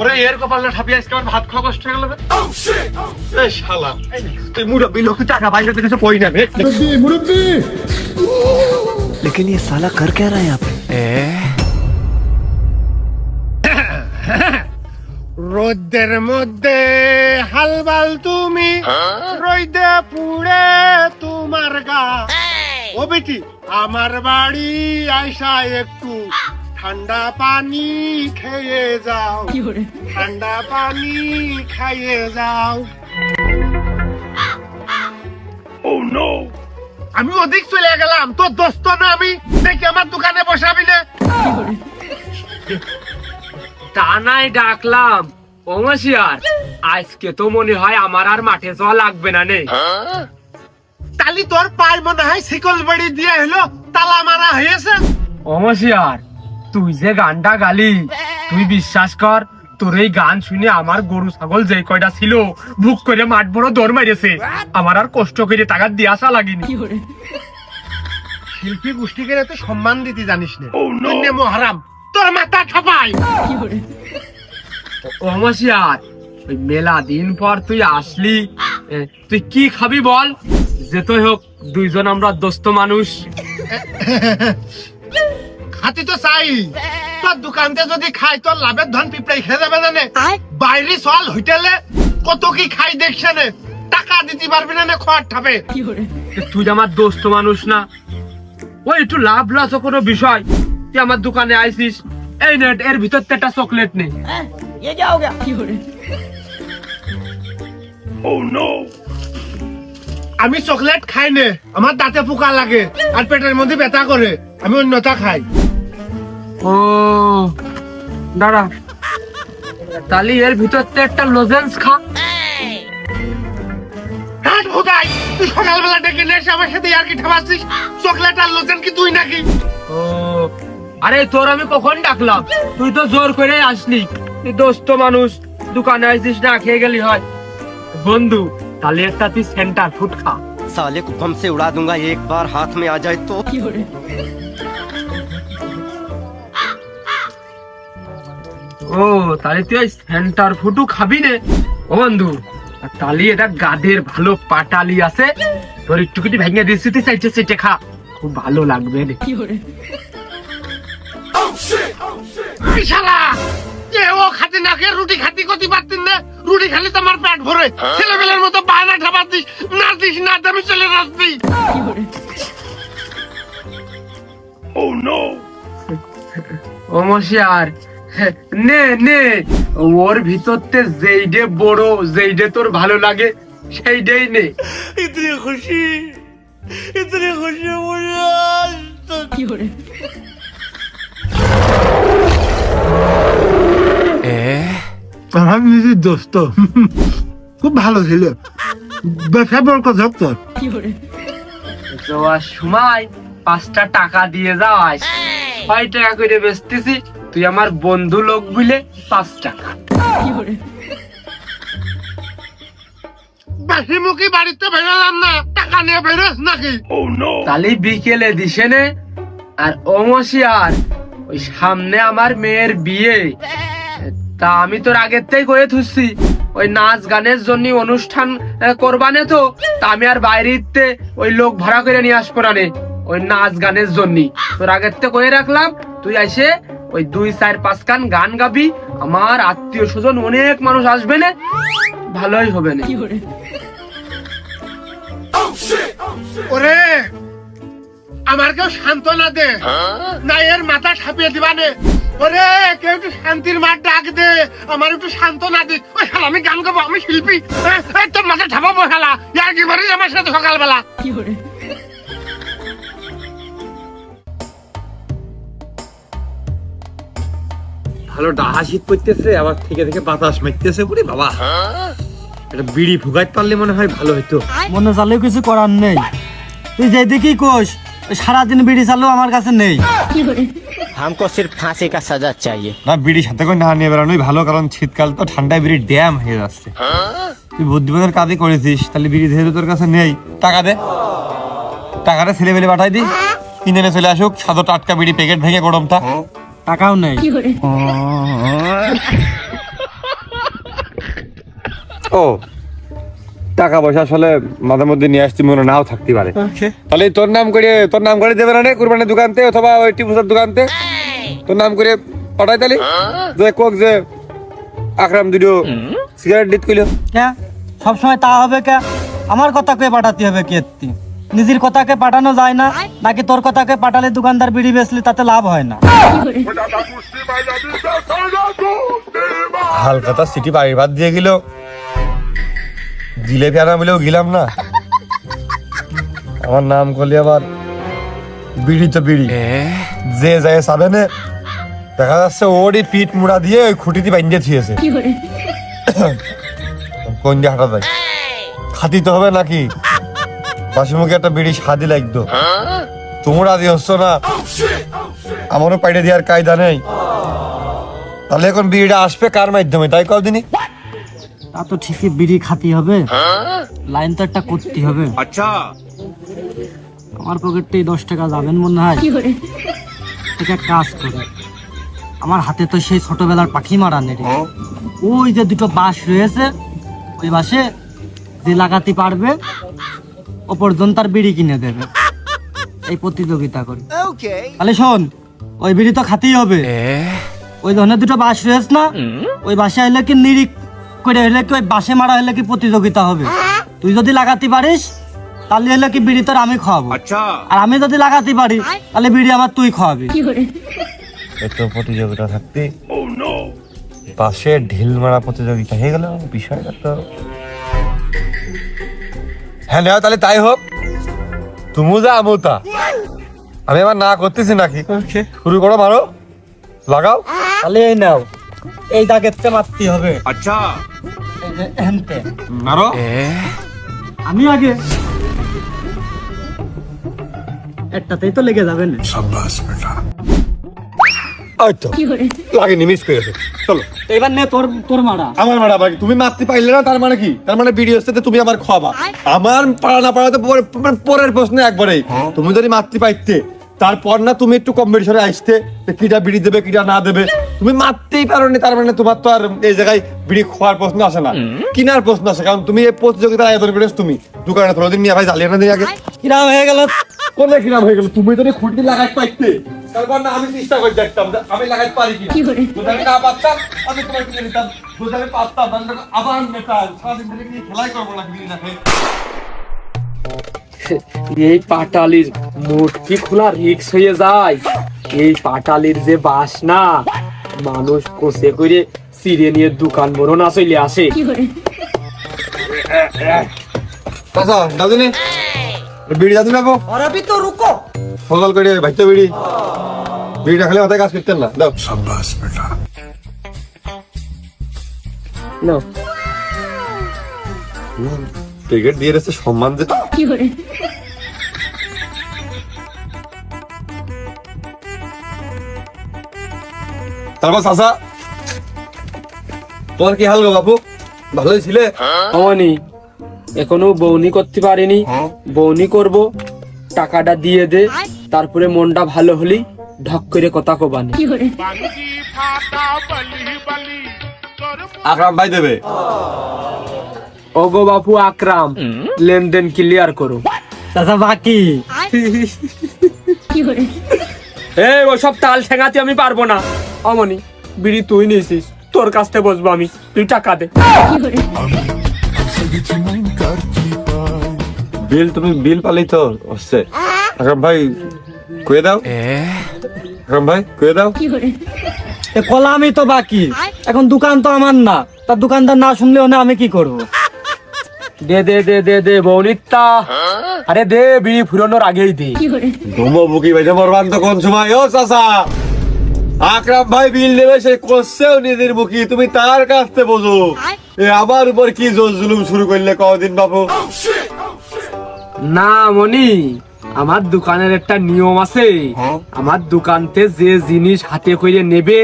ওরে এর কপালটা ঠাপিয়ে আজকে আমার ভাত খাওয়া কষ্ট হয়ে গেল রে। এই শালা তুই মুরব্বি লোক টাকা পয়সা তো কিছু কই না রে मुरब्बी लेकिन ये साला कर क्या रहा है यहाँ पे রোদের মধ্যে হালবাল তুমি রইদে পুড়ে তোমার গা ও বেটি আমার বাড়ি আইসা একটু ঠান্ডা পানি খেয়ে যাও ঠান্ডা পানি খাইয়ে যাও ও নো আমি ওদিক চলে গেলাম তোর দোস্ত না আমি দেখি আমার দোকানে বসাবি না টানাই ডাকলাম ওমসিয়ার আজকে তো মনে হয় আমার আর মাঠে যাওয়া লাগবে না নে তালি তোর পায় মনে হয় শিকল বাড়ি দিয়ে হলো তালা মারা হয়েছে ওমসিয়ার তুই যে গানটা গালি তুই বিশ্বাস কর তোর এই গান শুনে আমার গরু ছাগল যে কয়টা ছিল বুক করে মাঠ বড় দৌড় মারিয়েছে আমার আর কষ্ট করে টাকা দিয়ে আসা লাগেনি শিল্পী গোষ্ঠীকে তো সম্মান দিতে জানিস না মহারাম তোর মাথা ঠাপাই ওমসিয়ার ওই মেলা দিন পর তুই আসলি তুই কি খাবি বল যেতই হোক দুইজন আমরা দোস্ত মানুষ খাতি তো চাই তোর দোকানতে যদি খাই তোর লাভের ধন পিঁপড়াই খেয়ে যাবে না বাইরে চল হোটেলে কত কি খাই দেখছে না টাকা দিতে পারবি না খোয়ার ঠাপে তুই আমার দোস্ত মানুষ না ওই একটু লাভ লস কোনো বিষয় তুই আমার দোকানে আইসিস এই নেট এর ভিতর একটা চকলেট নেই আমি চকলেট খাই নে আমার দাঁতে পোকা লাগে আর পেটের মধ্যে ব্যথা করে আমি অন্যটা খাই ও দাঁড়া তাহলে এর ভিতর একটা লজেন্স খা হাট ভুদাই তুই সকালবেলা ডেকে নিয়ে এসে আমার সাথে আর কি ঠাবাচ্ছিস চকলেট আর লোজেন কি তুই নাকি ও আরে তোর আমি কখন ডাকলাম তুই তো জোর করে আসলি তুই দোস্ত মানুষ দোকানে আইসিস না খেয়ে গেলি হয় বন্ধু তাহলে একটা তুই সেন্টার ফুড খা साले को बम से उड़ा दूंगा एक बार हाथ में आ जाए तो ও তাহলে তুই ওই সেন্টার ফুডও খাবি নে ও বন্ধু তাহলে এটা গাদের ভালো পাটালি আছে তোর একটু কিছু ভেঙে দিচ্ছি তুই চাইছে সেটা খা খুব ভালো লাগবে রে এই শালা যে ও খাতি না খেয়ে রুটি খাতি কতি পারতিন না রুটি খালি তো আমার পেট ভরে ছেলেবেলার মতো বাহানা ঠাপাচ্ছিস নাচিস না আমি চলে নাচবি ও মশিয়ার নে নে ওর ভিতরতে যেইডে বড় যেইডে তোর ভালো লাগে সেইটাই নে इतनी खुशी मुझे आज तक আমি নিজের দোস্ত খুব ভালো ছিল ব্যবসা বরকত হোক তোর যাওয়ার সময় 5টা টাকা দিয়ে যাওয়াস 6 টাকা করে বেচতেছি তুই আমার বন্ধু লোক বলে 5 টাকা বাসি মুখী বাড়িতে বেরোলাম না টাকা নিয়ে বেরোস নাকি তাহলে বিকেলে দিছে নে আর ওমসিয়ার ওই সামনে আমার মেয়ের বিয়ে তা আমি তোর আগের থেকে কয়ে থুসছি ওই নাচ গানের জন্য অনুষ্ঠান করবানে তো তা আমি আর বাইরেতে ওই লোক ভাড়া করে নিয়ে আসবো না নে ওই নাচ গানের জন্য তোর আগের থেকে কয়ে রাখলাম তুই এসে ওই 2-4-5 গান গান গাবি আমার আত্মীয় স্বজন অনেক মানুষ আসবে না ভালোই হবে না ওরে আমার কেউ সান্ত্বনা দে না এর মাথা ছাপিয়ে দিবানে ওরে কেউ একটু শান্তির মাঠ ডাক দে আমার একটু সান্ত্বনা দি ওই শালা আমি গান গাবো আমি শিল্পী এই তোর মাথা ছাপাবো শালা ইয়ার কি বাড়ি আমার সাথে সকালবেলা ভালো ডাহা শীত পড়তেছে আবার থেকে থেকে বাতাস মারতেছে বুড়ি বাবা একটা বিড়ি ফুগাইতে পারলে মনে হয় ভালো হইতো মনে চালেও কিছু করার নেই তুই যেই দেখি কোষ সারাদিন বিড়ি চালেও আমার কাছে নেই हमको सिर्फ फांसी का सजा चाहिए না বিড়ি সাথে করে না নিয়ে বেড়ানোই ভালো কারণ শীতকাল তো ঠান্ডায় বিড়ি ড্যাম হয়ে যাচ্ছে তুই বুদ্ধিমানের কাজই করেছিস তাহলে বিড়ি ধরে তোর কাছে নেই টাকাটা ছেলে বেলে পাঠাই দি কিনে এনে চলে আসুক সাদা টাটকা বিড়ি প্যাকেট ভেঙে গরমটা টাকাও নেই ও টাকা পয়সা আসলে মাঝে মধ্যে নিয়ে আসতে মনে নাও থাকতে পারে। তাহলে তোর নাম করে দেবে না রে কুরবানির দোকানতে অথবা ওই টিপুসার দোকানতে তোর নাম করে পাঠাই তালি যে কোক যে আকরাম দুটো সিগারেট দিত কইলো কে সবসময় তা হবে কে? আমার কথাকে পাঠাতে হবে কে? নিজের কথাকে পাঠানো যায় না নাকি তোর কথাকে পাঠালে দোকানদার বিড়ি বেচলে তাতে লাভ হয় না? হালকাতা সিটি বাড়ির বাদ দিয়ে গেল জিলেপি আনা বলেও গেলাম না। আমার নাম করলে আবার বিড়ি তো বিড়ি যে যায় সাবেনে দেখা যাচ্ছে ওরই পিঠ মুড়া দিয়ে ওই খুঁটিতে বাঁধিয়ে থিয়েছে। কোন দিয়ে হাঁটা যায় খাতি তো হবে নাকি? বাসি মুখে একটা বিড়ি স্বাদই লাগতো। তোমরা রাজি হচ্ছ না, আমারও পাইটে দেওয়ার কায়দা নেই। তাহলে এখন বিড়িটা আসবে কার মাধ্যমে তাই কদিনই? তা তো ঠিকই বিড়ি খাতি হবে, লাইন তো একটা করতে হবে। আচ্ছা আমার পকেটে 10 টাকা যাবেন মনে হয়। ঠিক এক কাজ করে, আমার হাতে তো সেই ছোটবেলার পাখি মারা নেই। ওই যে দুটো বাঁশ রয়েছে, ওই বাঁশে যে লাগাতে পারবে ও পর্যন্ত তার বিড়ি কিনে দেবে। এই প্রতিযোগিতা করে। তাহলে শোন, ওই বিড়ি তো খাতেই হবে। ওই ধরনের দুটো বাঁশ রয়েছে না, ওই বাঁশে হলে কি নিরিখ করে হলে কি ওই বাঁশে মারা হলে কি প্রতিযোগিতা হবে। তুই যদি লাগাতে পারিস তাহলে হলে কি বিড়ি তোর আমি খাওয়াবো, আর আমি যদি লাগাতে পারি তাহলে বিড়ি আমার তুই খাওয়াবি। এত প্রতিযোগিতা থাকতে পাশে ঢিল মারা প্রতিযোগিতা হয়ে গেল বিষয়টা তো। হ্যাঁ নেওয়া তাহলে তাই হোক, তুমি যা আমও তা। আমি আবার না করতেছি নাকি? শুরু করো, মারো, লাগাও। তাহলে এই নাও, এই দাগেতে মারতে হবে। আচ্ছা এই যে এহেনতে। মারো। আমি আগে, একটাতেই তো লেগে যাবে না। ওই তো লাগেনি, মিস করেছো। চলো এবার নে তোর মারা। আমার মারা বাকি তুমি মারতে পারলে না, তার মানে কি? তার মানে ভিডিও আসতে তুমি আমার খাওয়াবা। আমার পাড়া না পাড়াতে পরের প্রশ্ন একবারেই। তুমি যদি মারতে পাইতে তারপর না তুমি একটু কম্পিটিশনে আসতে কিটা বিড়ি দেবে কিটা না দেবে। তুমি মারতেই পারোনি, তার মানে তোমার তো আর এই জায়গায় বিড়ি খাওয়ার প্রশ্ন আসে না, কিনার প্রশ্ন আসে। কারণ তুমি এই প্রতিযোগিতার আয়োজন করেছো, তুমি দোকানে থোড়া মিয়া ভাই জ্বালিয়ে না দিয়ে আগে কিরাম হয়ে গেল। কোন কিরাম হয়ে গেল? তুমি যদি খুঁটি লাগাই পাইতে তারপর না আমি চেষ্টা করে দেখতাম যে আমি লাগাই পারি কিনা। যদি আমি না পারতাম আমি তোমার কিনে নিতাম, যদি আমি পারতাম আবার নেতা সারাদিন ধরে কি খেলাই করবো না বিড়ি না খেয়ে। এই পাটালির মুটকি খোলা রিক্স হয়ে যায়। এই পাটালির যে বাস না, মানুষ কোসে করে সিরে নিয়ে দোকান বড় না চলে আসে। চাচা দাদুনি বিড়ি দাদু নেবো। और अभी तो रुको। সকাল করে ভাইতে বিড়িটা খেলে মাথায় কাজ করতেন না। দাও নাও। ক্রিকেট দিয়ে রেছে সম্মান দিতে। তারপর চাচা তোমার কি হাল গো বাপু? ভালোই ছিলে? অনি এখনো বউনি করতে পারিনি, বউনি করব। টাকাটা দিয়ে দে, তারপরে মনটা ভালো হলি ঢক করে কথা কবানি। আকরাম ভাই দেবে। ওগো বাপু আকরাম, লেনদেন ক্লিয়ার করো। চাচা বাকি। এই ওসব তাল ঠেঙাতে আমি পারবো না। অমনি বিড়ি তুই নিয়েছিস, তোর কাছ থেকে বসবো আমি, তুই টাকা দে। বিল তুমি বিল পালেই তো হচ্ছে। আকরাম ভাই কয়ে দাও, আকরাম ভাই কয়ে দাও। কলামই তো বাকি, এখন দোকান তো আমার না, তার দোকানদার না শুনলে না আমি কি করব? দে দে দে দে দে বৌনিতা, আরে দে, বিড়ি ফুরানোর আগেই দে। ধুমো বুকি বাইতে মরবান তো কোন সময়? ও চাচা আকরাম ভাই বিল দেবে, সে করছেও নিজের বুকি, তুমি তার কাছ থেকে বোঝো। আমার উপর কি জোর জুলুম শুরু করলে কদিন বাবু? না মনি, আমার দোকানের একটা নিয়ম আছে। আমার দোকানতে যে জিনিস হাতে করে নেবে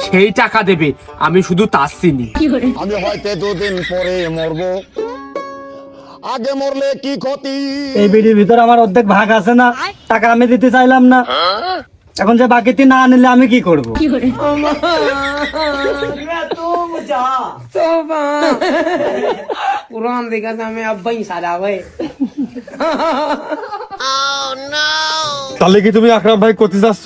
সেই টাকা দেবে, আমি শুধু তার চিনি। আমি হয়তো 2 দিন পরে মরবো, আগে মরলে কি ক্ষতি? এই বিড়ির ভিতর আমার অর্ধেক ভাগ আছে না, টাকা আমি দিতে চাইলাম না। এখন যে বাকিতে না নিলে আমি কি করব? পুরান দেখা আমি আব্বাই সাদা ভাই। তাহলে কি তুমি আকরাম ভাই করতে চাচ্ছ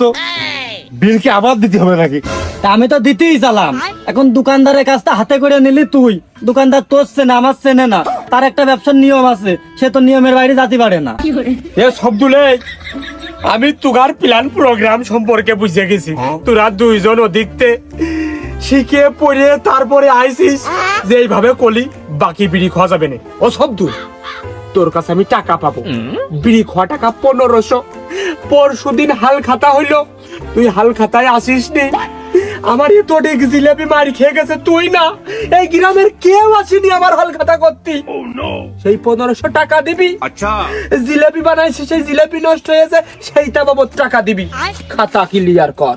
বিল কি আবার দিতে হবে নাকি? তা আমি তো দিতেই চালাম, এখন দোকানদারের কাছটা হাতে করে নিলি তুই। দোকানদার তোর চেনে আমার চেনে না, তার একটা ব্যবসার নিয়ম আছে, সে তো নিয়মের বাইরে যেতে পারে না। এ সবদুলে আমি তুগার প্ল্যান প্রোগ্রাম সম্পর্কে বুঝে গেছি। তোরা দুইজন ওদিকতে শিখে পড়ে তারপরে আইসিস যে এইভাবে কলি বাকি বিড়ি খাওয়া যাবে না। ও সবদুল, তোর কাছে আমি টাকা পাবো, বিড়ি খাওয়া টাকা 1500। পরশুদিন হাল খাতা হইলো, তুই হাল খাতায় আসিস নি। আমার তো ডেক জিলাপি মারি খেয়ে গেছে, তুই না এই গ্রামের কেউ আসেনি আমার হাল খাতা করতি। সেই 1500 টাকা দিবি। আচ্ছা, জিলাপি বানাইছি, সেই জিলাপি নষ্ট হয়েছে, সেইটা বাবদ টাকা দিবি। খাতা ক্লিয়ার কর।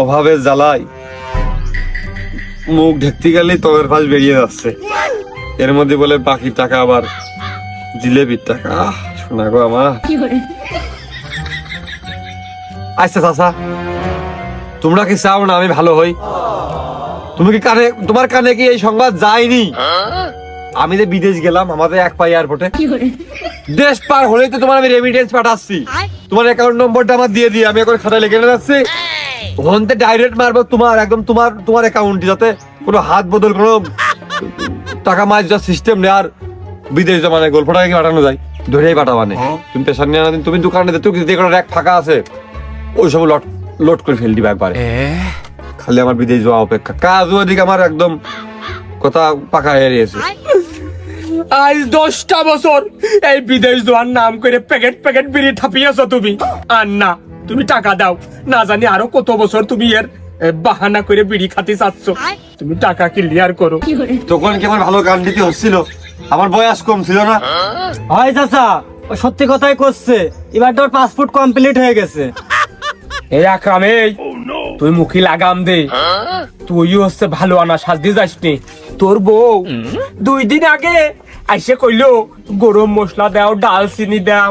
অভাবে জ্বালাই মুখ ঢেকতে গেলে তোর পাশ বেরিয়ে যাচ্ছে, এর মধ্যে বলে বাকি টাকা আবার জিলেবির টাকা। শোনা গো আমার। আচ্ছা চাচা, তোমরা কি চাও না আমি ভালো হই? তুমি কি কানে, তোমার কানে কি এই সংবাদ যায়নি? আমি যে বিদেশ গেলাম, আমাদের এক পাই এয়ারপোর্টে, দেশ পার হলেই তো তোমার আমি রেমিটেন্স পাঠাচ্ছি। তোমার অ্যাকাউন্ট নম্বরটা আমার দিয়ে দিয়ে আমি এখন খাতায় লিখে যাচ্ছি, ওখানে ডাইরেক্ট মারবো তোমার একদম তোমার অ্যাকাউন্টে, যাতে কোনো হাত বদল কোনো টাকা মাছ যাওয়ার সিস্টেম নেই। আর বিদেশ জমানে গল্পটা কি পাঠানো যায়, ধরেই পাঠাবানে। তুমি পেশার নিয়ে আনা দিন, তুমি দোকানে যে কোনো র্যাক ফাঁকা আছে ওই সব লোড করে ফেল দিবা একবারে। খালি আমার বিদেশ যাওয়া অপেক্ষা, কাজ ওদিকে আমার একদম কথা পাকা হয়ে গেছে। আজ 10টা বছর এই বিদেশ যাওয়ার নাম করে প্যাকেট বিড়ি ঠাপিয়েছো তুমি। আর না, তুমি টাকা দাও, না জানি আরো কত বছর তুমি এর বাহানা করে বিড়ি খাতে চাচ্ছ। তুমি টাকা ক্লিয়ার করো। তখন কি আমার ভালো গান দিতে হচ্ছিল? আমার বয়স কম ছিল না? হয় চাচা, ও সত্যি কথাই করছে, এবার তোর পাসপোর্ট কমপ্লিট হয়ে গেছে। এই আকরাম, এই তুই মুখে লাগাম দে, তুই হচ্ছে ভালো আনা সাজতে যাসনি। তোর বউ 2 দিন আগে আইসে কইলো গরম মশলা দাও, ডাল চিনি দাও,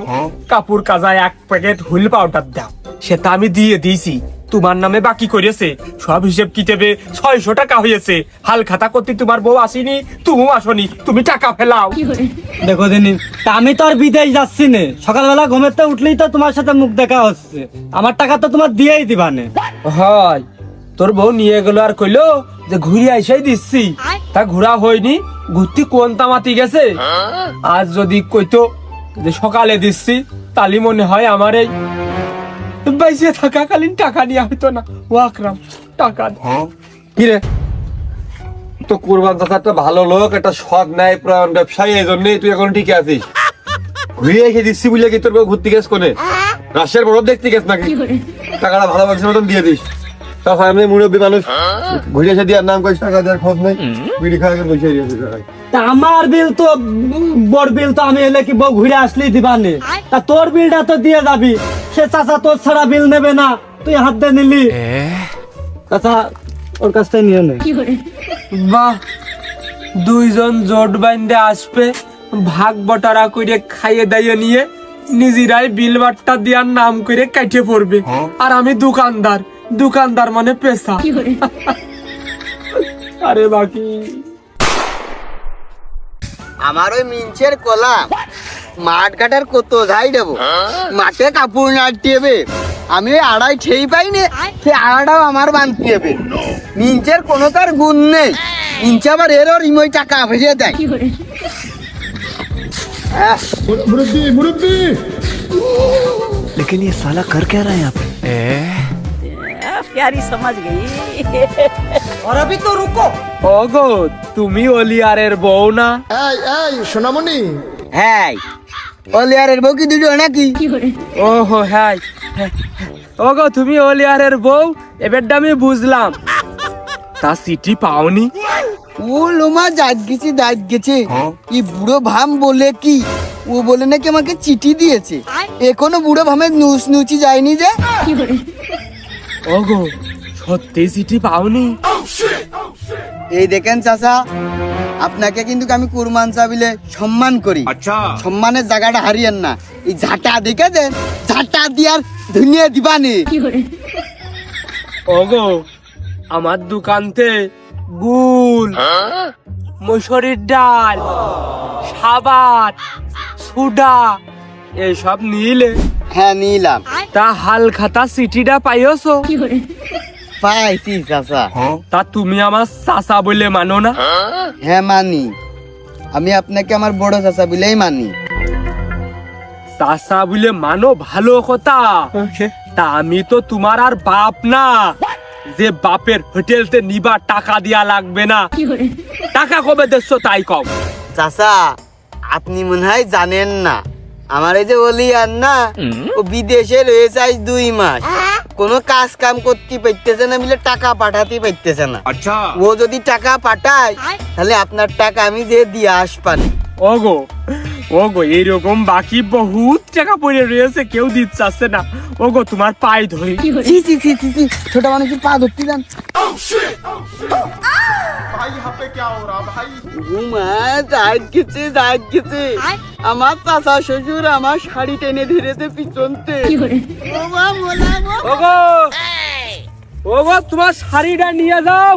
কাপড় কাজায় 1 প্যাকেট হুইল পাউডার দাও। সেটা আমি দিয়ে দিয়েছি, তোমার নামে বাকি করেছে। সব হিসেব কিতাবে 600 টাকা হয়েছে। হাল খাতা করতে তোমার বউ আসেনি, তুমিও আসনি, তুমি টাকা ফেলাও। দেখো দিনি, তা আমি তো আর বিদেশ যাচ্ছি না, সকালবেলা ঘুমেতে উঠলেই তো তোমার সাথে মুখ দেখা হচ্ছে, আমার টাকা তো তোমার দিয়েই দিবানে। হয়, তোর বউ নিয়ে গেল আর কইলো যে ঘুরে আইসাই দিচ্ছি, তা ঘোরা হয়নি, ঘুরতে কোন তামাতি গেছে। আজ যদি কইতো যে সকালে দিচ্ছি, তালি মনে হয় আমার এই বাইসে থাকাকালীন টাকা নিয়ে হইতো না। ও আকরাম, টাকা দে। কি রে, তো কুরবান চাচা একটা ভালো লোক, একটা সৎ ন্যায় প্রাণ ব্যবসায়ী, এই জন্যই তুই এখন ঠিক আছিস। ঘুরে এসে দিচ্ছি বলে কি তোর বউ ঘুরতে গেছ কোনে? রাশিয়ার বরফ দেখতে গেছ নাকি? টাকাটা ভালো মানুষের মতন দিয়ে দিস। তাছাড়া আমি মুরব্বী মানুষ, ঘুরে এসে দিয়ে নাম করিস, টাকা দেওয়ার খোঁজ নেই, বিড়ি খাওয়া বসে দিয়েছে। তা আমার বিল তো, বড় বিল তো আমি এলে কি বউ ঘুরে আসলেই দিবানে, তা তোর বিলটা তো দিয়ে যাবি। সে চাচা তোর ছাড়া বিল নেবে না, তুই হাত দিয়ে নিলি। চাচা ওর কাছ থেকে নিয়ে নে। বাহ, দুইজন জোট বাইন্দে আসবে, ভাগ বটারা করে খাইয়ে দাইয়ে নিয়ে নিজেরাই বিল বাট্টা দেওয়ার নাম করে কাটে পড়বে। আর আমি দোকানদার মানে পেশা। আরে বাকি আমার ওই মিঞ্চের কলা মাঠ কাটার কত যাই দেবো, মাঠে কাপড় নাটিয়েবে, আমি ওই আড়াই ঠেই পাই নে, সে আড়াটাও আমার বানতে হবে। মিঞ্চের কোনো তার গুণ নেই, মিঞ্চে আবার এর ওর ইমই টাকা ভেজে দেয়। लेकिन ये साला कर क्या रहा है यहाँ पे? प्यारी समझ गई। और अभी तो रुको। ওগো, তুমি অলিয়ারের বউ না? হ্যাঁ, অলিয়ারের বউ কি দুটো নাকি? ওহো হ্যাঁ, ওগো তুমি অলিয়ারের বউ, এবারটা আমি বুঝলাম। তা সিটি পাওনি? ও লোমা দাঁত গেছে। এই বুড়ো ভাম বলে কি, ও বলে নাকি আমাকে চিঠি দিয়েছে, এখনো বুড়ো ভামের নুচি যায়নি যে। ওগো, সত্যি সিটি পাওনি? এই দেখেন চাচা, আপনাকে কিন্তু আমি কুরমান চাবিলে সম্মান করি, সম্মানের জায়গাটা হারিয়েন না। এই ঝাঁটা দেখেছেন, ঝাঁটা দিয়ার ধুনিয়ে দিবানি। ওগো আমার দোকানতে গুল, মসুরির ডাল, সাবান, সুডা এসব নিলে হ্যাঁ নিলাম, তা হালখাতা সিটিটা পাইছো? পাইছি চাচা। তা তুমি আমার চাচা বলে মানো না? হ্যাঁ মানি, আমি আপনাকে আমার বড় চাচা বলেই মানি। চাচা বলে মানো, ভালো কথা। তা আমি তো তোমার আর বাপ না যে বাপের হোটেলতে নিবা টাকা দিয়া লাগবে না। টাকা কবে দিচ্ছ তাই কম। চাচা আপনি মনে হয় জানেন না, আমার এই যে অলিয়ান না, ও বিদেশে রয়েছে আজ 2 মাস, কোনো কাজ কাম করতে পারতেছে না, মিলে টাকা পাঠাতে পারতেছে না। ও যদি টাকা পাঠায় তাহলে আপনার টাকা আমি যে দিয়ে আসপানি। ওগো ওগো এইরকম বাকি বহুত টাকা পড়ে রয়েছে, কেউ দিচ্ছে না। ওগো তোমার পায়ে ধরি। ছি ছি ছি ছি ছি, ছোট মানুষের পা ধরতে যান। আমার চাচা শ্বশুর আমার শাড়ি টেনে ধরেছে পিছনতে। ওগো ওগো তোমার শাড়িটা নিয়ে যাও,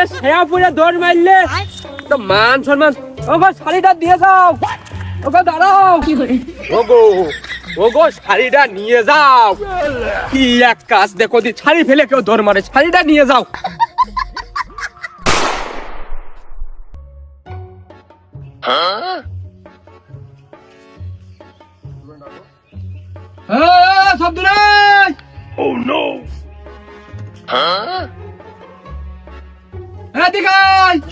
এ শেয়া পড়ে দৌড় মারলে তো মান সম্মান। ওগো শাড়িটা দিয়ে যাও, ওগো দাঁড়াও। ওগো ওগো শাড়িটা নিয়ে যাও। কি এক কাজ দেখো, দি শাড়ি ফেলে কেউ দৌড় মারে, শাড়িটা নিয়ে যাও। সব দূরে।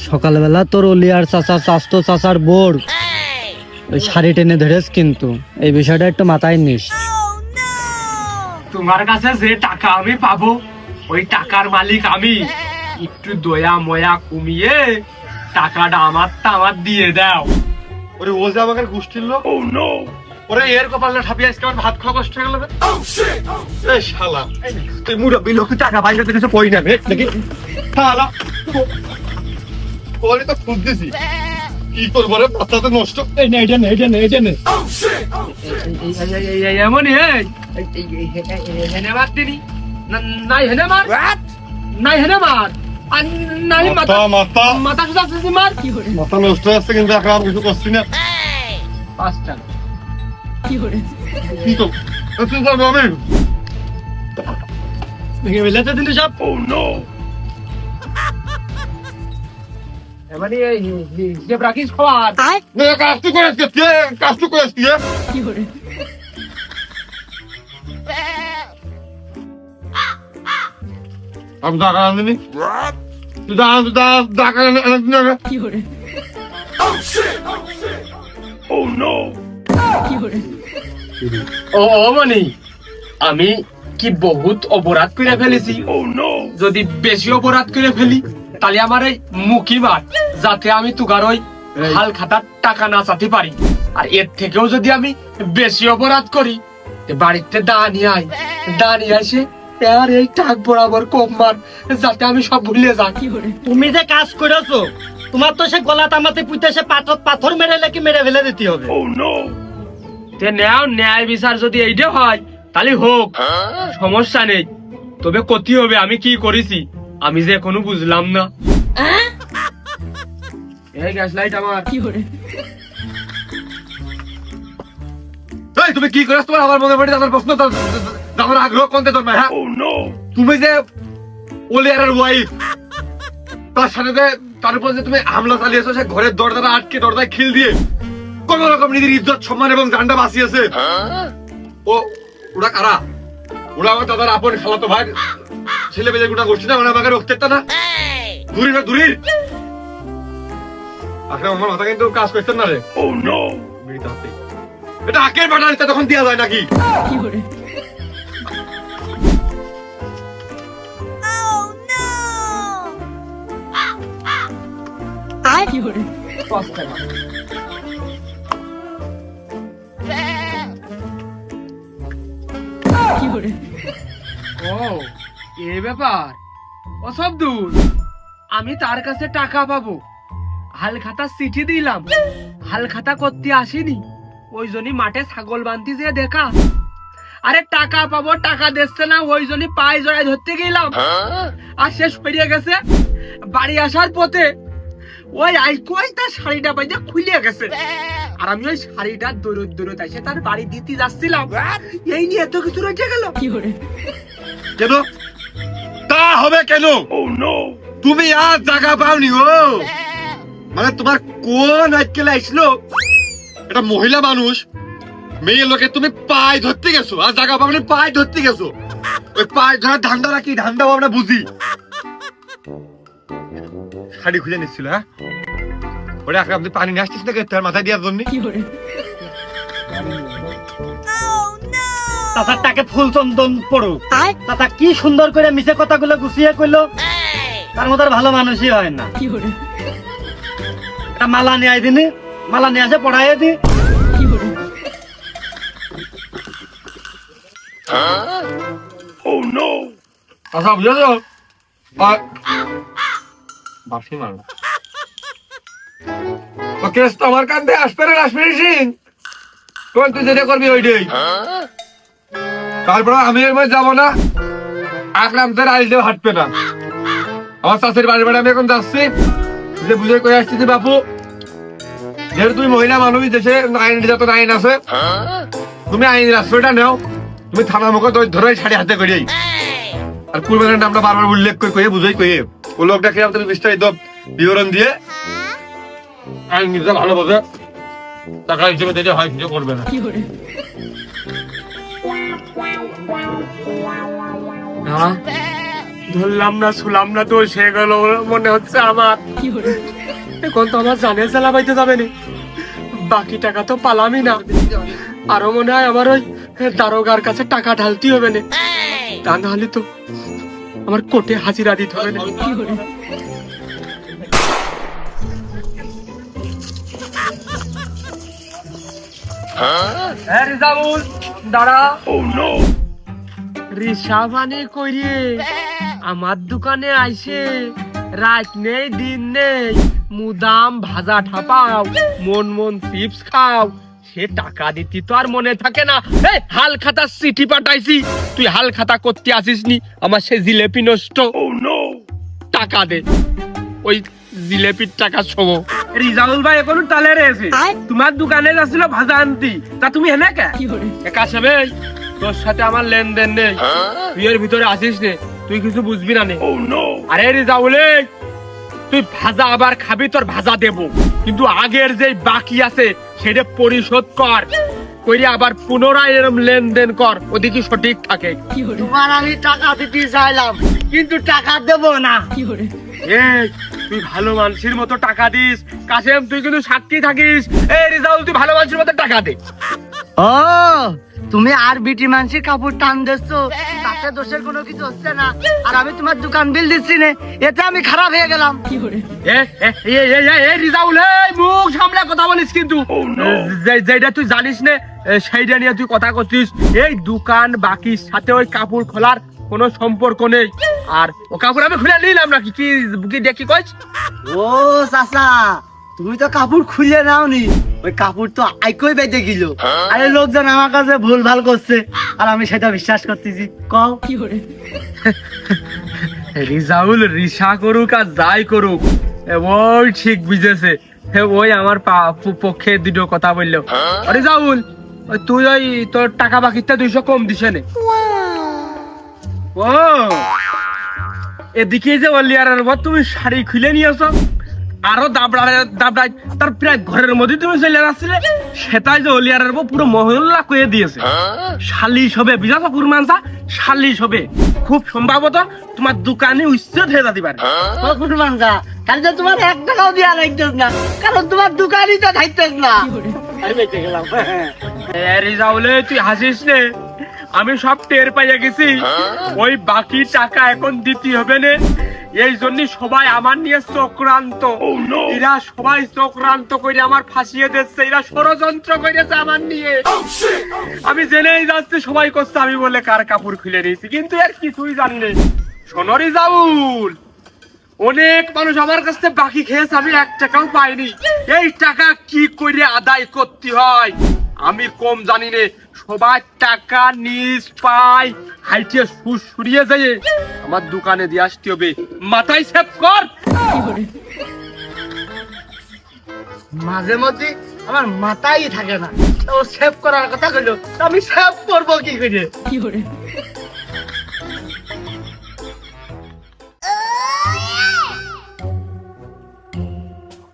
সকালবেলা তোর অলিয়ার চাচা, চাস্তো চাচার বোর ওই শাড়ি টেনে ধরেছ, কিন্তু এই বিষয়টা একটু মাথায় নিস। তোমার কাছে যে টাকা আমি পাবো, ওই টাকার মালিক আমি। একটু দয়া ময়া কমিয়ে টাকাটা আমার দিয়ে দাও। ওরে ও যে আমাকে গোষ্ঠীর লোক। ওরে এর কপালে ঠাপিয়ে আজকে আমার ভাত খাওয়া কষ্ট হয়ে গেল। এই শালা, তুই মুরব্বি লোক, টাকা পাইলে তো কিছু কই না রে নাকি? শালা ওরে তো খুব দিছি, কি করবো রে, পাতা তো নষ্ট। এই নে, এটা নে, এটা নে, এটা নে। এমনই হেনে মার দিনি, নাই হেনে মার, নাই হেনে মার, আর নাই মাথা মাথা মাথা সুদা মার। কি করে মাথা নষ্ট হয়ে যাচ্ছে, কিন্তু এখন আর কিছু করছি না। 5 টাকা। কি করে কি করবো আমি? ভেঙে ফেলেছে কিন্তু সব। এবারে হিসেব রাখিস খাওয়ার। কাজটি করে আজকে, কাজটি করে আজকে। কি করে আমি টাকা আনিনি, তুই টাকা আনিনি। কি করে ও মানে আমি কি বহুত অপরাধ করে ফেলেছি? যদি বেশি অপরাধ করে ফেলি তাহলে আমার এই মুখি মার, যাতে আমি তুগার ওই হাল খাতার টাকা না চাতে পারি। আর এর থেকেও যদি আমি বেশি অপরাধ করি, বাড়িতে দাঁড়িয়ে আসে আর এই টাক বরাবর কম মার, যাতে আমি সব ভুলে যাই। তুমি যে কাজ করেছো, তোমার তো সে গলা তামাতে পুঁতে সে পাথর মেরে লেগে মেরে ফেলে দিতে হবে। ন্যায় বিচার যদি এইটা হয় তাহলে হোক, সমস্যা নেই। তবে ক্ষতি হবে, আমি কি করেছি আমি যে এখনো বুঝলাম না। এই গ্যাস লাইট আমার। কি করে তুমি কি করেছ? তোমার আমার মনে পড়ে আমার প্রশ্ন, আমার আগ্রহ কোনতে তোর? হ্যাঁ, তুমি যে ওলিয়ারের ওয়াইফ, তার সাথে তার উপর যে তুমি হামলা চালিয়েছো, সে ঘরের দরজাটা আটকে, দরজায় খিল দিয়ে কোন রকম নিজের ইজ্জত সম্মান এবং জানটা বাঁচিয়েছে। ওরা কারা? ওরা আমার দাদার আপন খালাতো ভাই, ছেলে মেয়ে গোটা গোষ্ঠী না, ওরা আমাকে রক্তেরটা না, দূরি না দূরির। আসলে আমার মাথা কিন্তু কাজ করছেন না রে। এটা আকের বাটারিতে তখন দেওয়া যায় নাকি? কি করে কি করে কি করে ও এই ব্যাপার। ও সব দূর, আমি তার কাছে টাকা পাবো হাল খাতা চিঠি দিলাম, হাল খাতা করতে আসিনি, ওই জন্যই মাঠে ছাগল বাঁধতে যেয়ে দেখা। আরে টাকা পাবো, টাকা দিচ্ছে না, ওই জন্যই পায়ে জড়ায় ধরতে গেলাম, আর শেষ পেরিয়ে গেছে। বাড়ি আসার পথে ওই আইকোই তার শাড়িটা পাইতে খুলে গেছে, আর আমি ওই শাড়িটা দৌড়ত দৌড়ত এসে তার বাড়ি দিতে যাচ্ছিলাম, এই নিয়ে এত কিছু রয়ে গেল। কেন তা হবে কেন? তুমি আর জায়গা পাওনি ও, মানে তোমার কোন আজকাল আসলো এটা মহিলা মানুষ, মেয়ে লোকে তুমি পায়ে ধরতে গেছো, আর জায়গা পাওনি পায়ে ধরতে গেছো। ওই পায়ে ধরার ধান্দাটা কি ধান্দা আমরা বুঝি। শাড়ি খুলে নিচ্ছিল, হ্যাঁ ওরে আগে আপনি পানি নিয়ে আসছিস নাকি তার মাথায় দেওয়ার জন্য? চাচার টাকে ফুল চন্দন পড়ো, চাচা কি সুন্দর করে মিছে কথাগুলো গুছিয়ে কইলো, তার মতো আর ভালো মানুষই হয় না। একটা মালা নিয়ে আই দিনি, মালা নিয়ে আসে পড়াই দি। আচ্ছা বুঝেছো, বাসি মারলা ও কেস তো আমার কাছে আসবে না, আসবে সিং কোন তুই যেটা করবি ওইটাই। তারপর আমি এর মধ্যে যাবো না, আকরাম তোর আইলেও হাঁটবে না। আমার শাশুড়ি বাড়ি বাড়ি আমি এখন যাচ্ছি, যে বুঝে করে আসছি যে বাপু যেহেতু তুমি মহিলা মানুষ, দেশে আইন যত আইন আছে, তুমি আইনের আশ্রয়টা নেও। তুমি থানার মুখে ধরে শাড়ি হাতে করিয়াই, আর কুরবানের নামটা বারবার উল্লেখ করে বুঝাই কয়ে ও লোকটা খেয়ে তুমি বিস্তারিত বিবরণ দিয়ে আইন নিজে ভালো বোঝে, টাকা হিসেবে দিতে হয় কিছু করবে না। ধরলাম না শুলাম না তো সে গেল মনে হচ্ছে আমার। এখন তো আমার জানে চালা পাইতে যাবে না, বাকি টাকা তো পালামই না, আরো মনে হয় আমার ওই দারোগার কাছে টাকা ঢালতে হবে না, তা না হলে তো আমার কোর্টে হাজিরা দিতে হবে না। রিজাউল দাঁড়া, রিসা মানে কইরে আমার দোকানে আইসে রাত নেই দিন নেই মুদাম ভাজা ঠাপাও, মন মন চিপস খাও, সে টাকা দিতি তো আর মনে থাকে না। এই হাল খাতা চিঠি পাঠাইছি, তুই হাল খাতা করতে আসিস নি, আমার সে জিলেপি নষ্ট, টাকা দে। ওই জিলেপির টাকা শোবো। রিজাউল ভাই এখন তালে রয়েছে, তোমার দোকানে যাচ্ছিল ভাজা আনতি, তা তুমি হেনে কে একা সেবে? তোর সাথে আমার লেনদেন নেই, তুই এর ভিতরে আসিস নে, তুই কিছু বুঝবি না নে। আরে রিজাউলে তুই ভাজা আবার খাবি, তোর ভাজা দেবো, কিন্তু আগের যে বাকি আছে সেটা পরিশোধ কর, কইরে আবার পুনরায় এরম লেনদেন কর, ওদিকে সঠিক থাকে। তোমার আমি টাকা দিতে চাইলাম, কিন্তু টাকা দেবো না। এই তুই ভালো মানুষের মতো টাকা দিস, কাসেম তুই কিন্তু সাক্ষী থাকিস। এই রিজাউল তুই ভালো মানুষের মতো টাকা দে। ও তুমি আর বিটি মানুষের কাপড় টান দিচ্ছ, তাতে দোষের কোনো কিছু হচ্ছে না, আর আমি তোমার দোকান বিল দিচ্ছি না, এতে আমি খারাপ হয়ে গেলাম। রিজাউল মুখ সামলে কথা বলিস, কিন্তু যেটা তুই জানিস না সেইটা নিয়ে তুই কথা করছিস। এই দোকান বাকির সাথে ওই কাপড় খোলার কোনো সম্পর্ক নেই, আর ও কাপড় আমি খুলে নিলাম নাকি কি কি দেখি কইস? ও চাচা তুমি তো কাপড় খুলে নাওনি, ওই কাপড় তো আইকই বেঁধে গেল, আরে লোকজন আমার কাছে ভুল ভাল করছে, আর আমি সেটা বিশ্বাস করতেছি। কও কি করে? রিজাউল রিসা করুক আর যাই করুক, ওই ঠিক বুঝেছে, ওই আমার পক্ষে দুটো কথা বললো। রিজাউল তুই ওই তোর টাকা বাকিতে 200 কম দিছে নে। ও এদিকে যে অলিয়ারের পর তুমি শাড়ি খুলে নিয়েছো, আরো দাবড়ায় তার প্রায় ঘরের মধ্যে তুমি চলে আসছিলে, সেটাই যে অলিয়ারের পর পুরো মহল্লা কয়ে দিয়েছে। শালিশ হবে, বুঝাছো কুরমানসা, শালিশ হবে, খুব সম্ভবত তোমার দোকানে উচ্ছেদ হয়ে যেতে পারে। কুরমানসা কারণ তোমার 1 টাকাও দিয়া লাগতেছ না, কারণ তোমার দোকানই তো থাকতেছ না। আমি বেঁচে গেলাম। রিজাউলে তুই হাসিস নে, আমি সব টের পাইয়া গেছি, ওই বাকি টাকা এখন দিতে হবে না, এই জন্য সবাই আমার নিয়ে চক্রান্ত, এরা সবাই চক্রান্ত করে আমার ফাঁসিয়ে দিচ্ছে, এরা ষড়যন্ত্র করেছে আমার নিয়ে। আমি জেনেই যাচ্ছি সবাই করছে আমি বলে কার কাপড় খুলে নিয়েছি, কিন্তু এর কিছুই জানি না। শোনো রিজাউল, অনেক মানুষ আমার কাছ থেকে বাকি খেয়েছে, আমি 1 টাকাও পাইনি। এই টাকা কি করে আদায় করতে হয় আমি কম জানি নে। সবার টাকা নিজ পাই হাইটে সুরিয়ে যায় আমার দোকানে দিয়ে আসতে হবে। মাথায় সেভ কর। মাঝে মধ্যে আমার মাথায় থাকে না, ও সেভ করার কথা কইলো, আমি সেভ করবো কি করে?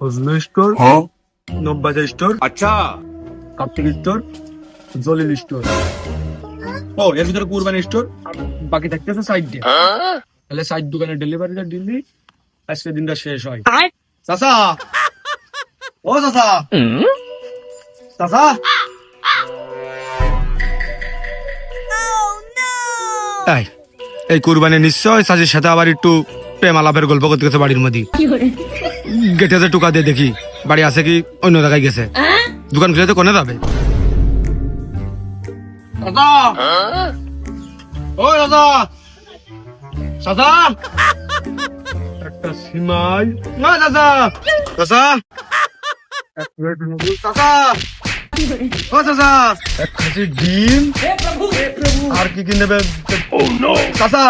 ফজলু স্টোর, নব্বাজা স্টোর, আচ্ছা, কার্তিক স্টোর, জলিল স্টোর। ও এর ভিতরে কুরবানি স্টোর, বাকি থাকতেছে সাইড দিয়ে। তাহলে সাইড দোকানে ডেলিভারিটা দিলি আজকে দিনটা শেষ হয়। চাচা, ও চাচা, চাচা, এই কুরবানি নিশ্চয় সাজির সাথে আবার একটু প্রেম আলাপের গল্প করতে গেছে বাড়ির মধ্যে। গেটে যে টুকা দিয়ে দেখি বাড়ি আছে কি অন্য জায়গায় গেছে। দোকান খুলে তো কোনে যাবে? দাদা, ও দাদা, দাদা, একটা সিমাই, না দাদা, দাদা, চাচা, ও চাচা, এক খাসি ডিম আর কি কি নেবে চাচা?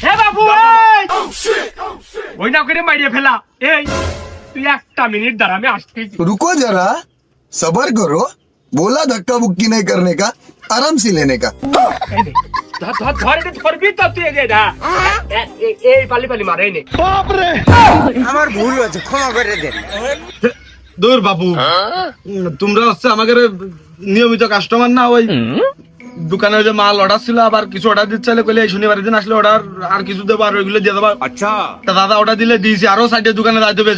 হে বাবু, ওই না করে মারিয়ে ফেলা। এই তুই 1 মিনিট দাঁড়া, আমি আসতেছি। रुको जरा, सबर करो। बोला धक्का बुक्की नहीं करने का, आराम से लेने का। ধরবি তো তুই এই পালি পালি মারে নে। আমার ভুল হয়েছে, ক্ষমা করে দেন। দূর বাবু, তোমরা হচ্ছে আমাদের নিয়মিত কাস্টমার না? ওই দোকানে যে মাল অর্ডার ছিল, আবার কিছু অর্ডার দিতে চাইলে কইলে শনিবারের দিন আসলে অর্ডার আর কিছু দেবো, আর ওইগুলো দিয়ে দেবো। আচ্ছা, তা দাদা অর্ডার দিলে দিয়েছি, আরো সাইডে দোকানে যাইতে হবে।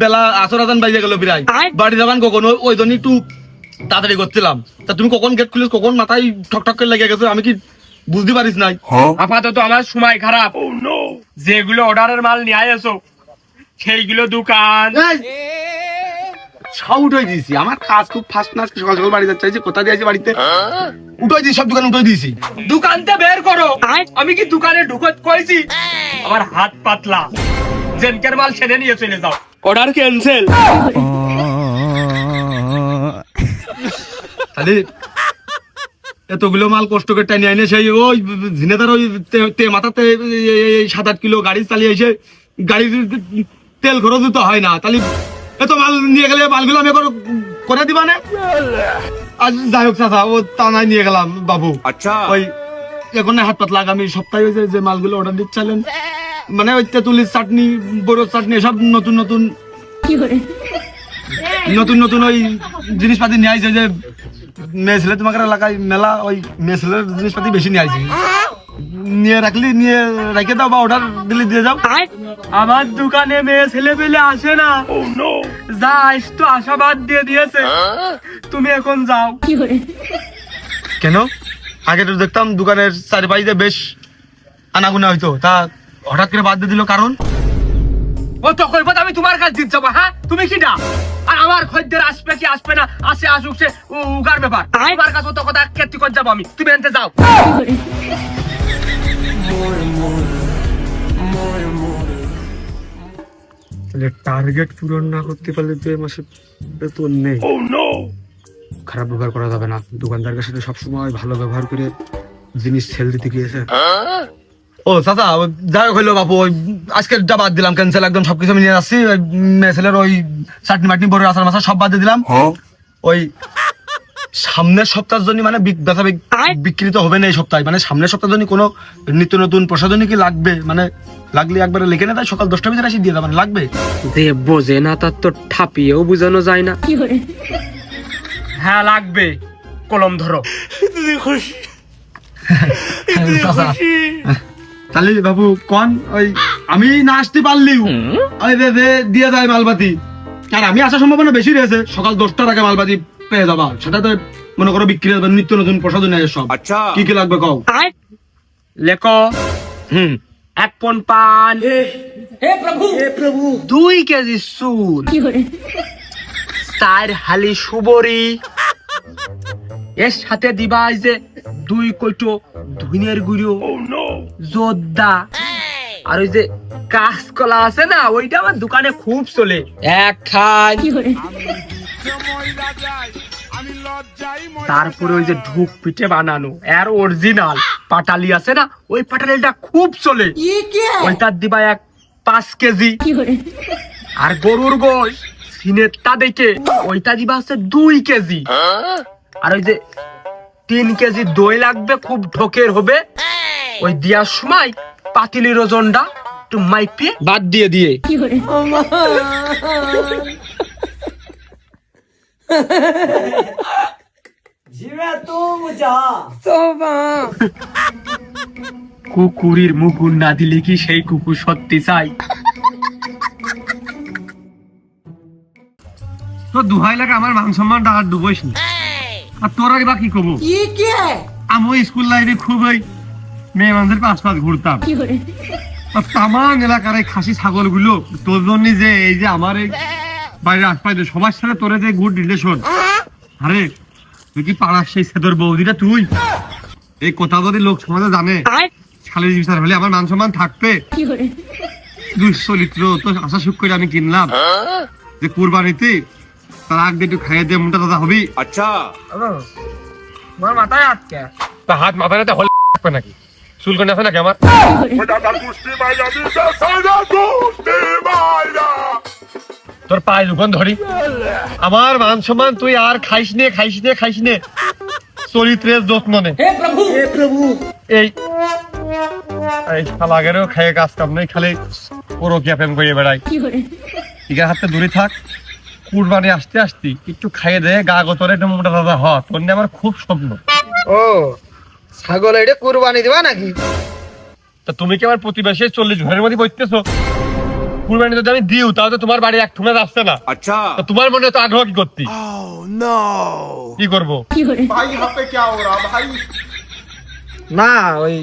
বেলা 10 বাজে গেল প্রায়। বাড়ি যাবান কখন? ওই জন্য একটু তাড়াতাড়ি করছিলাম। তা তুমি কখন গেট খুলিস, কখন মাথায় ঠক করে লেগে গেছে, আমি কি বুঝতে পারিস নাই? আপাতত আমার সময় খারাপ। যেগুলো অর্ডারের মাল নিয়ে আসো সেইগুলো দোকান সব উঠাই দিয়েছি। আমার কাজ খুব ফাস্ট না, সকাল সকাল বাড়ি যাচ্ছে। কোথা দিয়েছি বাড়িতে উঠাই দিয়েছি, সব দোকান উঠাই দিয়েছি। দোকানটা বের করো। আমি কি দোকানে ঢুকত কইছি? আমার হাত পাতলা, জেনকের মাল ছেড়ে নিয়ে চলে যাও। Order cancel. তাহলে এতগুলো মাল কষ্ট করে টাইনে আইনে সেই ওই ঝিনেদার ওই মাথাতে 7-8 কিলো গাড়ি চালিয়ে এসে গাড়ির তেল খরচ তো হয় না। তাহলে এত মাল নিয়ে গেলে মালগুলো আমি করে দিবা না? আজ যাই হোক চাচা, ও তা নাই নিয়ে গেলাম বাবু। আচ্ছা, ওই এখন হাত পাতলা। আগামী সপ্তাহে যে মালগুলো অর্ডার দিচ্ছিলেন, মানে ওই তেঁতুলির চাটনি, বড় চাটনি, সব নতুন নতুন ওই জিনিসপাতি নিয়ে আইছে। যে মেয়ে ছেলে তোমাকে এলাকায় মেলা, ওই মেয়ে ছেলের জিনিসপাতি বেশি নিয়ে আইছি। নিয়ে রাখলি, নিয়ে রেখে দাও বা অর্ডার দিলে দিয়ে যাও। আমার দোকানে মেয়ে ছেলে পেলে আসে না। যা তো আশাবাদ দিয়ে দিয়েছে। তুমি এখন যাও। কেন? আগে তো দেখতাম দোকানের চারিপাশে বেশ আনাগুনা হইতো, তা হঠাৎ করে বাদ দিয়ে দিল কারণ? ও তো কইব আমি তোমার কাছে দিতে যাবো? হ্যাঁ, তুমি কি না? আর আমার খদ্দের আসবে কি আসবে না, আসে আসুক, সে উগার ব্যাপার। তোমার কাছে তো কথা কেটে করে যাবো আমি, তুমি এনতে যাও। টার্গেট পূরণ না করতে পারলে 2 মাসে বেতন নেই। খারাপ ব্যবহার করা যাবে না। দোকানদারের সাথে সবসময় ভালো ব্যবহার করে জিনিস সেল দিতে গিয়েছে। ও চাচা, যাই হোক হইলো বাবু, ওই আজকে বাদ দিলাম, ক্যান্সেল একদম। সবকিছু আমি নিয়ে যাচ্ছি। মেসেলের ওই চাটনি মাটনি, বড় আচার মাছা সব বাদ দিয়ে দিলাম। ওই সামনের সপ্তাহের জন্য মানে বিক্রি তো হবে না এই সপ্তাহে, মানে সামনের সপ্তাহের জন্য কোনো নিত্য নতুন প্রসাধনী কি লাগবে? মানে লাগলে একবারে লিখে না, তাই সকাল 10টার ভিতরে এসে দিয়ে দেবেন। লাগবে? যে বোঝে না তার তো ঠাপিয়েও বোঝানো যায় না। হ্যাঁ লাগবে, কলম ধরো। তাহলে বাবু কন, ওই আমি না আসতে পারলিও দিয়ে যায় মালবাতি। আর আমি আসার সম্ভাবনা বেশি রয়েছে, সকাল 10টার আগে মালবাতি পেয়ে যাবা। সেটাতে মনে করো বিক্রি হবে নিত্য নতুন প্রসাধনী সব। আচ্ছা, কি কি লাগবে কও? লেখো। 1 পন পান, 2 কেজি সুদ, 4 হালি সুবরি, এর সাথে দিবা এই যে 2 কৌটো ধনিয়ার গুঁড়ো, জোদ্দা, আর ওই যে কাঁচকলা আছে না, ওইটা আমার দোকানে খুব চলে। এক খাই, তারপরে ওই যে ঢুক পিঠে বানানো আর অরিজিনাল পাটালি আছে না, ওই পাটালিটা খুব চলে। ওইটার দিবা 5 কেজি। আর গরুর গোশ সিনেরটা দেখে ওইটা দিবা আছে 2 কেজি। আর ওই যে 3 কেজি দই লাগবে, খুব ঢোকের হবে। ওই দেওয়ার সময় পাতিলির ওজনটা একটু মাইপে বাদ দিয়ে দিয়ে। কুকুরের মুকুর না দিলে কি সেই কুকুর সত্যি চাই? তো দুহাই লাগে আমার মান সম্মানটা আর ডুবইস না। আর তোরা বা কি কব? আমি স্কুল লাইফে খুব ওই মেয়ে মানুষের পাশ ঘুরতাম। তামান এলাকার এই খাসি ছাগল গুলো তোর জন্য যে এই যে আমার এই বাইরের আশপাশে সবার সাথে তোর যে গুড রিলেশন। আরে তুই কি পাড়ার সেই সেদর বৌদিটা তুই? এই কথা যদি লোক সমাজে জানে, শালীর বিচার হলে আমার মান সম্মান থাকবে? দুশ্চরিত্র তো আশা সুখ করে আমি কিনলাম যে কুরবানিতে তার আগ দিয়ে একটু খাইয়ে দিয়ে মোটা দাদা হবি। আচ্ছা আমার মাথায় আটকে তা হাত মাথায় না হলে থাকবে নাকি? চুল করে আছে নাকি আমার? তোর পায়ে যখন ধরি আমার মান সম্মান তুই আর খাইস নে চরিত্রের যত্ন নে। এই আগেরও খাইয়ে কাজ কাম নেই, খালি পরকিয়া প্রেম করে বেড়াই। ইগার হাতে দূরে থাক, কুরবানি আসতে একটু খাইয়ে দে, গা গতরে একটু মোটা দাদা হ। তোর নিয়ে আমার খুব স্বপ্ন। ও ছাগল এটা কুরবানি দিবা নাকি? তা তুমি কি আমার প্রতিবেশী 40 ঘরের মধ্যে বসতেছো? কুরবানি যদি আমি দিও তাহলে তোমার বাড়ি এক ঠুমে যাচ্ছে না। আচ্ছা তোমার মনে তো আগ্রহ কি করতি? কি করবো? না ওই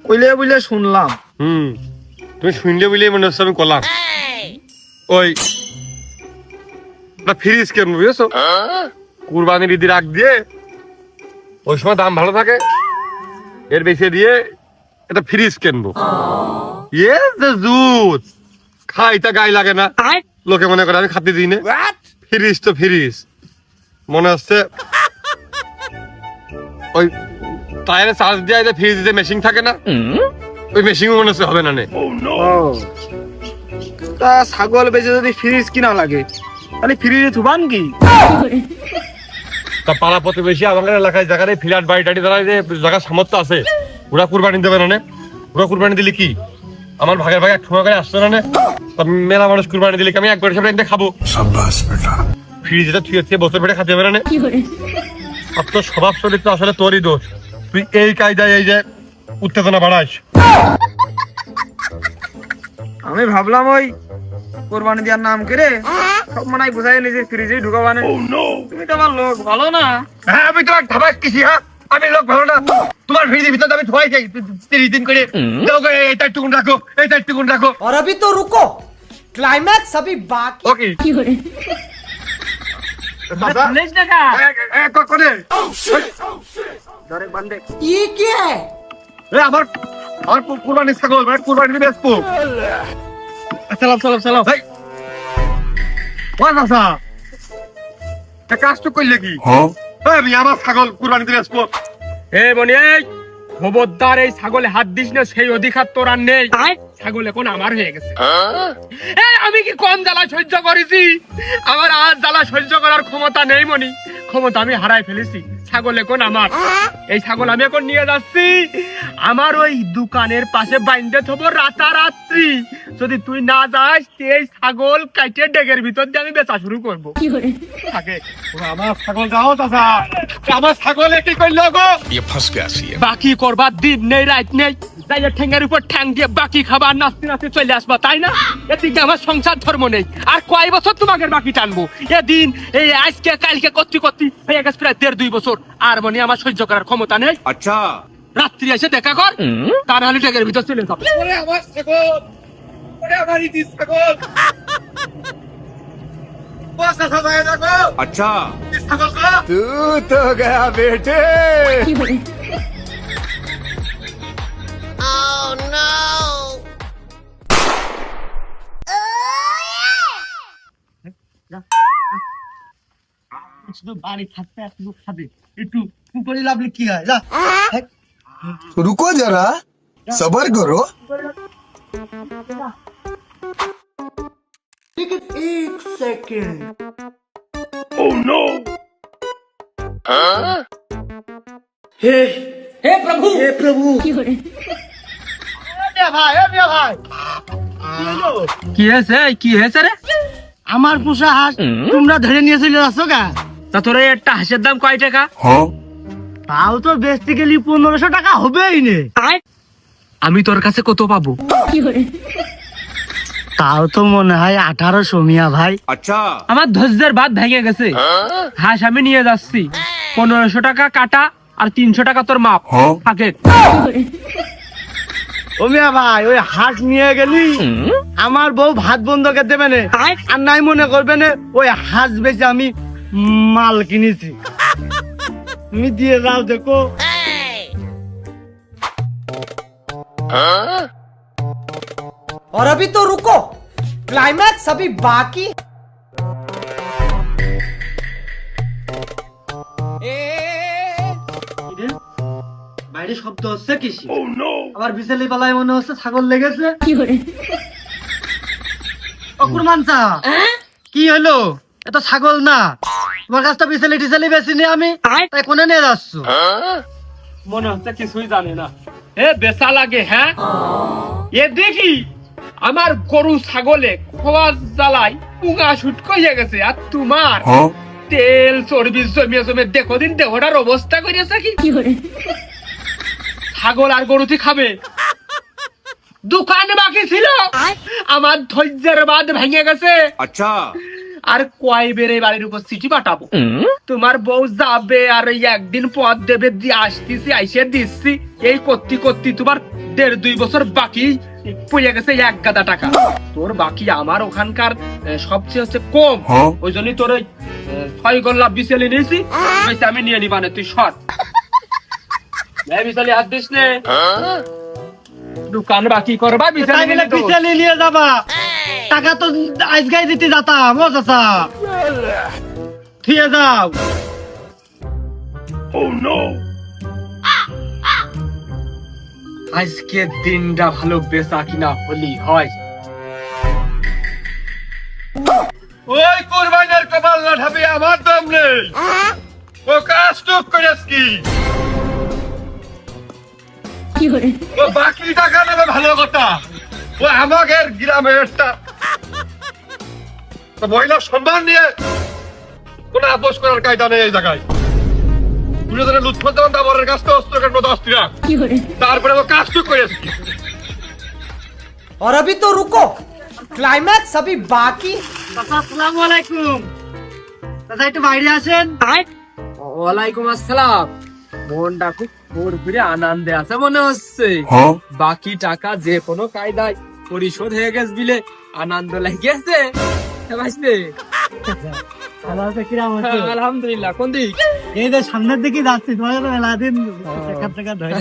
কইলে বুঝলে শুনলাম। তুমি শুনলে বুঝলে মনে হচ্ছে আমি করলাম। ওই ফ্রিজ কেন বুঝেছো? কুরবানির ঈদের আগ দিয়ে ওই সময় দাম ভালো থাকে, এর বেশি দিয়ে এটা ফ্রিজ কিনবো। জুত খাইটা গায়ে লাগে না, লোকে মনে করে আমি খাতে দিই না। ফ্রিজ তো ফ্রিজ মনে হচ্ছে ওই টায়ারে চার্জ দিয়ে ফ্রিজ যে মেশিন থাকে না, ওই মেশিন মনে হচ্ছে হবে না। তা ছাগল বেঁচে যদি ফ্রিজ কিনা লাগে তাহলে ফ্রিজে থুবান কি? তা পাড়া প্রতিবেশী আমাদের এলাকায় জায়গায় ফ্ল্যাট বাড়ি টাড়ি যারা যে জায়গার সামর্থ্য আছে ওরা কুরবানি দেবে না। ওরা কুরবানি দিলে কি আমার ভাগের ভাগে এক সময় করে আসছে না? মেলা মানুষ কুরবানি দিলে আমি একবার সামনে খাবো। ফ্রিজে থুয়ে বছর পেটে খাতে হবে না। সব তো স্বভাব চরিত্র আসলে তোরই দোষ। তুই এই কায়দায় এই যে উত্তেজনা বাড়াস। আমি ভাবলাম ওই কোরবানি দেওয়ার নাম করে সব মনে হয় বুঝাই নিজের ফ্রিজেই ঢুকাবানে। তুমি তো আমার লোক ভালো না। হ্যাঁ আমি তোমার ধাবাক কিছি। হ্যাঁ আমি লোক ভালো না? তোমার ফ্রিজের ভিতরে আমি ধোয়াই যাই 30 দিন করে। এইটা একটুকুন রাখো, এইটা একটুকুন রাখো। और अभी तो रुको, क्लाइमैक्स अभी बाकी। ওকে শুনিস না কা? করে ধরে বান্ধে। ये क्या है? আমার কুরবানি ছাগল মানে কুরবানি বেচবো। সালাম ভাই ওয়াসা কাজটুক করলে কি? আমি আমার ছাগল কুরবানি বেচবো। এ বনি এই খবরদার এই ছাগলে হাত দিস না, সেই অধিকার তোর আর নেই। ছাগল এখন আমার হয়ে গেছে। আমি কি কম জ্বালা সহ্য করেছি? আমার আজ জ্বালা সহ্য করার ক্ষমতা নেই মনি, ক্ষমতা আমি হারাই ফেলেছি। ছাগল এখন আমার। এই ছাগল আমি এখন নিয়ে যাচ্ছি আমার ওই দোকানের পাশে বাইন্ধে থবো রাতারাত্রি। যদি তুই না যাস এই ছাগল কাটে ডেগের ভিতর দিয়ে আমি বেচা শুরু করবো। আমার ছাগল যাও চাচা, আমার ছাগলে কি করলো গো? বাকি করবার দিন নেই রাত নেই, তাইলে ঠ্যাঙ্গের উপর ঠ্যাং দিয়ে বাকি খাবার নাচতে নাচতে চলে আসবা, তাই না? এদিকে আমার সংসার ধর্ম নেই। আর কয় বছর তোমাকে বাকি টানবো? এদিন এই আজকে কালকে করতে হয়ে গেছে প্রায় 1.5-2 বছর। আর মনে আমার সহ্য করার ক্ষমতা নেই। আচ্ছা রাত্রি এসে দেখা কর, তা নাহলে ঠ্যাঙ্গের ভিতর চলে যাবে। আমার ছাগল, আমার ইতি ছাগল। अच्छा तू तो गया बेटे। শুধু বাড়ি থাকতে একটু খাবে, একটু পুকুরে লাভলে কি হয়, যা। रुको जरा सबर करो কি হয়েছে রে? আমার পোষা হাঁস তোমরা ধরে নিয়ে চলে যাচ্ছ গা? তা তোর এই একটা হাঁসের দাম কয় টাকা? তাও তো বেচতে গেলি 1500 টাকা হবেই নে। আমি তোর কাছে কত পাবো? তাও তো মনে হয় 1800 মিয়া ভাই। আমার ধৈর্যের বাদ ভেঙে গেছে। হাঁস আমি নিয়ে যাচ্ছি, 1500 টাকা কাটা আর 300 টাকা তোর মাপ থাকে। ও মিয়া ভাই, ওই হাঁস নিয়ে গেলি আমার বউ ভাত বন্ধকে দেবে না, আর নাই মনে করবে না ওই হাঁস বেচে আমি মাল কিনেছি। তুমি দিয়ে যাও দেখো। और अभी तो रुको, क्लाइमैक्स अभी बाकी। বাইরে শব্দ হচ্ছে কিসে? আবার বিছালি পালায় মনে হচ্ছে ছাগল লেগেছে। অকুরমানচা, কি হলো? এটা ছাগল না, তোমার কাছে তো বিছালি টিছালি বেশি নি আমি, তাই কোনে নিয়ে যাচ্ছ? মনে হচ্ছে কিছুই জানে না। এ বেচা লাগে, হ্যাঁ? এ দেখি আমার গরু ছাগলে খোয়া জ্বালাই পুঙা শুট হয়ে গেছে, আর তোমার তেল চর্বি জমিয়ে জমে দেখো দিন দেহটার অবস্থা করেছে কি? ছাগল আর গরুতি খাবে, দোকান বাকি ছিল, আমার ধৈর্যের বাদ ভেঙে গেছে। আচ্ছা, আর কয় বেড়ে বাড়ির উপর চিঠি পাঠাবো? তোমার বউ যাবে আর ওই একদিন পর দেবে, দিয়ে আসতেছি, আইসে দিচ্ছি, এই করতে করতে তোমার 1.5-2 বছর বাকি পড়ে গেছে 1 গাদা টাকা। তোর বাকি আমার ওখানকার সবচেয়ে হচ্ছে কম, ওই জন্যই তোর ওই 6 গল্লা বিচেলি নিয়েছি, আমি নিয়ে নিবানে, তুই সর। বিচেলি হাত দিস নে, দোকান বাকি করবা, বিছালি নিয়ে যাবা, টাকা তো আজকাই দিতে যাতাম। ও চাচা, থিয়ে যাও। আজকে দিনটা ভালো বেচা কিনা হলি হয়। ওই কুরবানের কপাল না ঠাপি আমার দম নেই, ও কাজ টুক করেছ কি? ও বাকি টাকা নেবে ভালো কথা, ও আমাদের গ্রামের একটা মহিলার সম্মান নিয়ে কোন আপোষ করার কায়দা নেই এই জায়গায়। তুই যদি লুৎফুজ্জামান দাবরের কাছ থেকে অস্ত্র কেন 10 টাকা, তারপরে ও কাজ টুক করেছ কি? और अभी तो रुको, क्लाइमैक्स अभी बाकी। চাচা, আসসালামু আলাইকুম। চাচা, একটু বাইরে আসেন। ওয়ালাইকুম আসসালাম। মনটা খুব ভরে আনন্দে আছে মনে হচ্ছে। বাকি টাকা যে কোনো কায়দায় পরিশোধ হয়ে গেছে বিলে আনন্দ লেগেছে। ভালো আছে, কিরাম আছো? আলহামদুলিল্লাহ। কোন দিক? এই যে সামনের দিকে যাচ্ছি, তোমার জন্য মেলা দিন টাকা ধরে